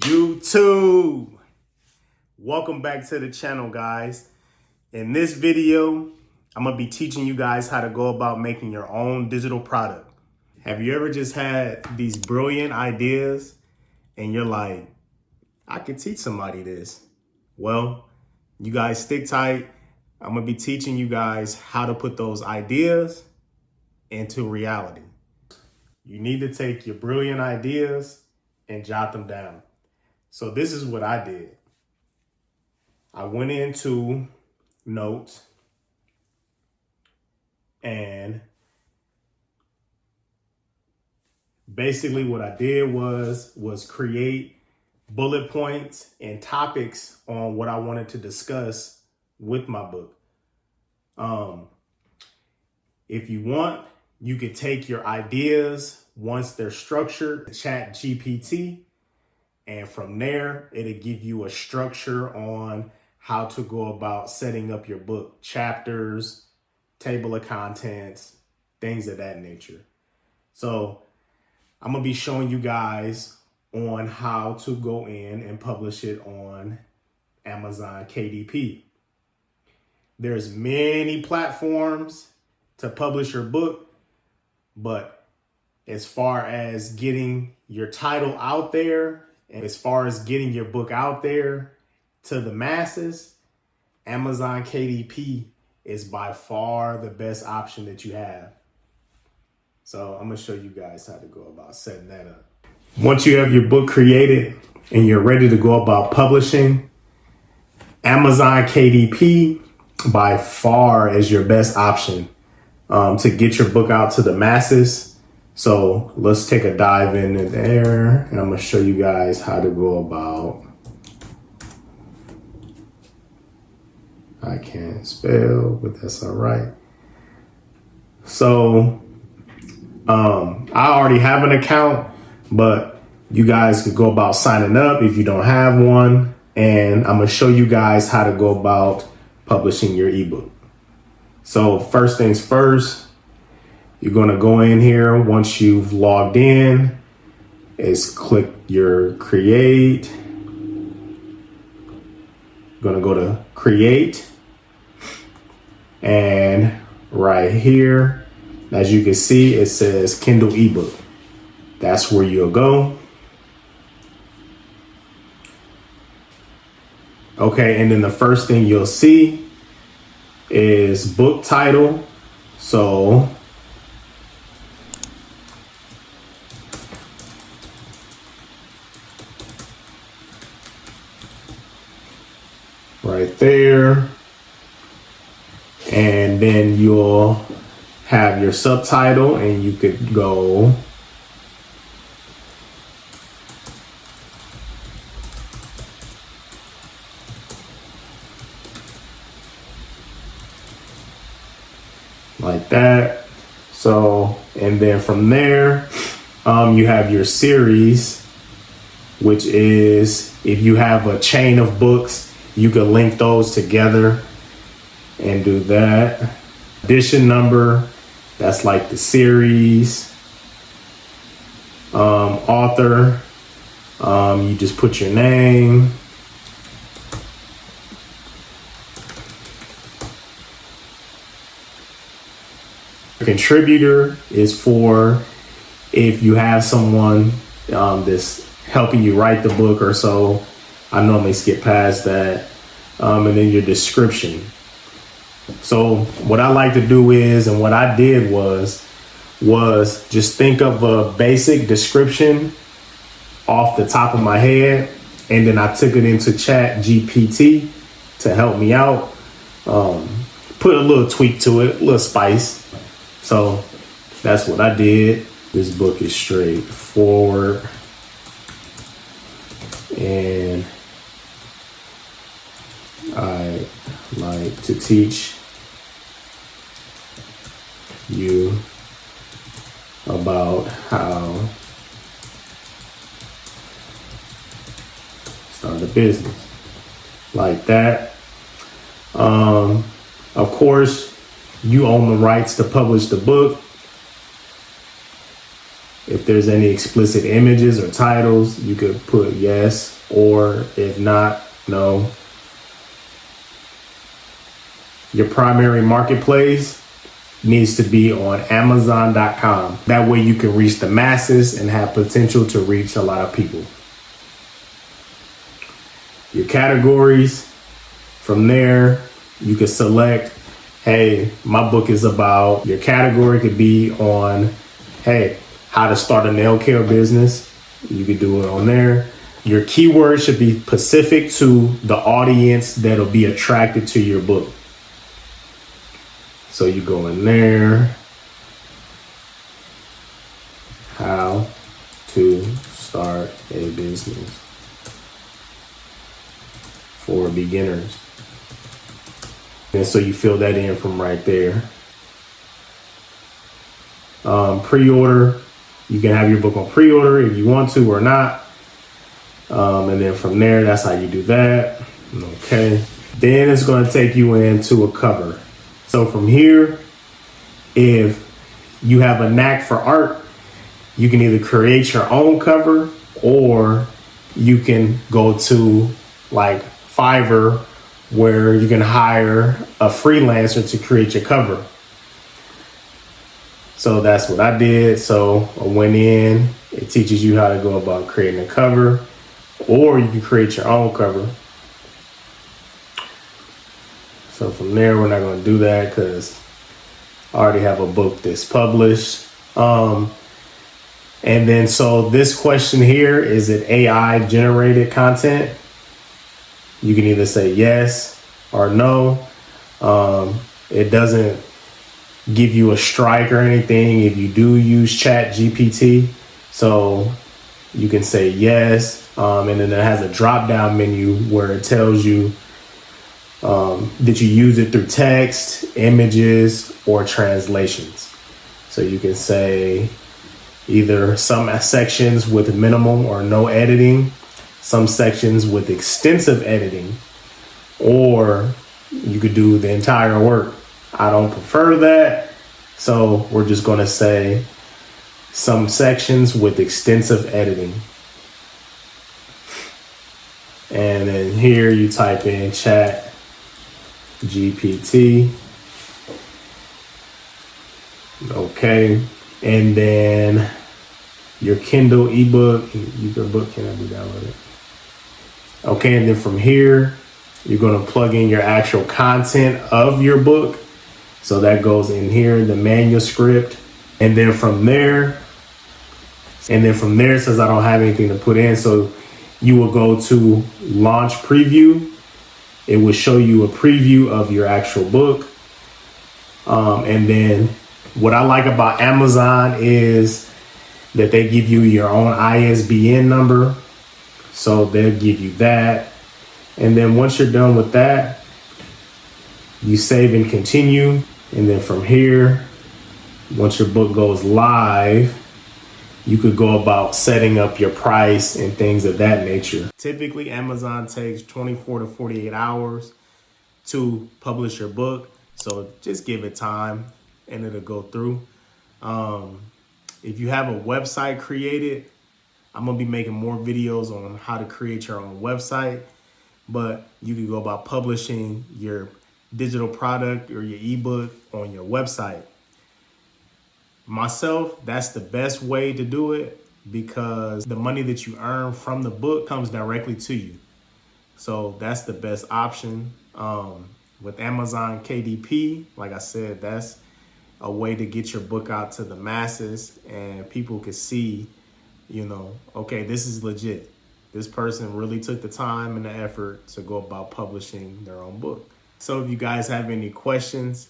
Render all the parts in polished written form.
YouTube. Welcome back to the channel, guys. In this video, I'm gonna be teaching you guys how to go about making your own digital product. Have you ever just had these brilliant ideas and you're like, I could teach somebody this? Well, you guys stick tight. I'm gonna be teaching you guys how to put those ideas into reality. You need to take your brilliant ideas and jot them down. So this is what I did. I went into notes and basically what I did was create bullet points and topics on what I wanted to discuss with my book. If you want, you could take your ideas once they're structured, chat GPT, and from there, it'll give you a structure on how to go about setting up your book, chapters, table of contents, things of that nature. So I'm gonna be showing you guys on how to go in and publish it on Amazon KDP. There's many platforms to publish your book, but as far as getting your title out there, and as far as getting your book out there to the masses, Amazon KDP is by far the best option that you have. So I'm gonna show you guys how to go about setting that up. Once you have your book created and you're ready to go about publishing, Amazon KDP by far is your best option to get your book out to the masses. So let's take a dive in there and I'm gonna show you guys how to go about. I can't spell, but that's all right. So I already have an account, but you guys could go about signing up if you don't have one. And I'm gonna show you guys how to go about publishing your ebook. So first things first, you're gonna go in here. Once you've logged in, is click your create. You're gonna go to create. And right here, as you can see, it says Kindle ebook. That's where you'll go. Okay, and then the first thing you'll see is book title. So right there. And then you'll have your subtitle and you could go like that. So, and then from there, you have your series, which is if you have a chain of books, you can link those together and do that. Edition number, that's like the series. Author, you just put your name. Contributor is for if you have someone that's helping you write the book or so. I normally skip past that. And then your description. So what I like to do is, and what I did was just think of a basic description off the top of my head. And then I took it into chat GPT to help me out. Put a little tweak to it, a little spice. So that's what I did. This book is straightforward. And I like to teach you about how start a business like that. Of course, you own the rights to publish the book. If there's any explicit images or titles, you could put yes, or if not, no. Your primary marketplace needs to be on Amazon.com. That way you can reach the masses and have potential to reach a lot of people. Your categories, from there, you can select, hey, my book is about, your category could be on, hey, how to start a nail care business. You could do it on there. Your keyword should be specific to the audience that'll be attracted to your book. So you go in there, how to start a business for beginners. And so you fill that in from right there. Pre-order, you can have your book on pre-order if you want to or not. And then from there, that's how you do that. Okay. Then it's going to take you into a cover. So from here, if you have a knack for art, you can either create your own cover, or you can go to like Fiverr, where you can hire a freelancer to create your cover. So that's what I did. So I went in, it teaches you how to go about creating a cover, or you can create your own cover. So from there, we're not going to do that because I already have a book that's published. And then, so this question here, is it AI generated content? You can either say yes or no. It doesn't give you a strike or anything if you do use Chat GPT. So you can say yes. And then it has a drop down menu where it tells you that you use it through text, images, or translations. So you can say either some sections with minimal or no editing, some sections with extensive editing, or you could do the entire work. I don't prefer that, so we're just going to say some sections with extensive editing. And then here you type in Chat GPT. Okay. And then your Kindle ebook, your book cannot be downloaded. Okay. And then from here, you're going to plug in your actual content of your book. So that goes in here, the manuscript. And then from there, it says I don't have anything to put in. So you will go to launch preview. It will show you a preview of your actual book. And then what I like about Amazon is that they give you your own ISBN number. So they'll give you that. And then once you're done with that, you save and continue. And then from here, once your book goes live, you could go about setting up your price and things of that nature. Typically, Amazon takes 24 to 48 hours to publish your book. So just give it time and it'll go through. If you have a website created, I'm gonna be making more videos on how to create your own website, but you can go about publishing your digital product or your ebook on your website. Myself, that's the best way to do it because the money that you earn from the book comes directly to you. So that's the best option. With Amazon KDP, like I said, that's a way to get your book out to the masses and people can see, okay, this is legit. This person really took the time and the effort to go about publishing their own book. So if you guys have any questions,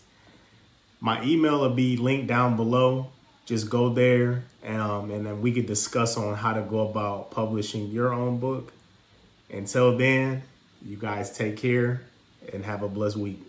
my email will be linked down below. Just go there and then we could discuss on how to go about publishing your own book. Until then, you guys take care and have a blessed week.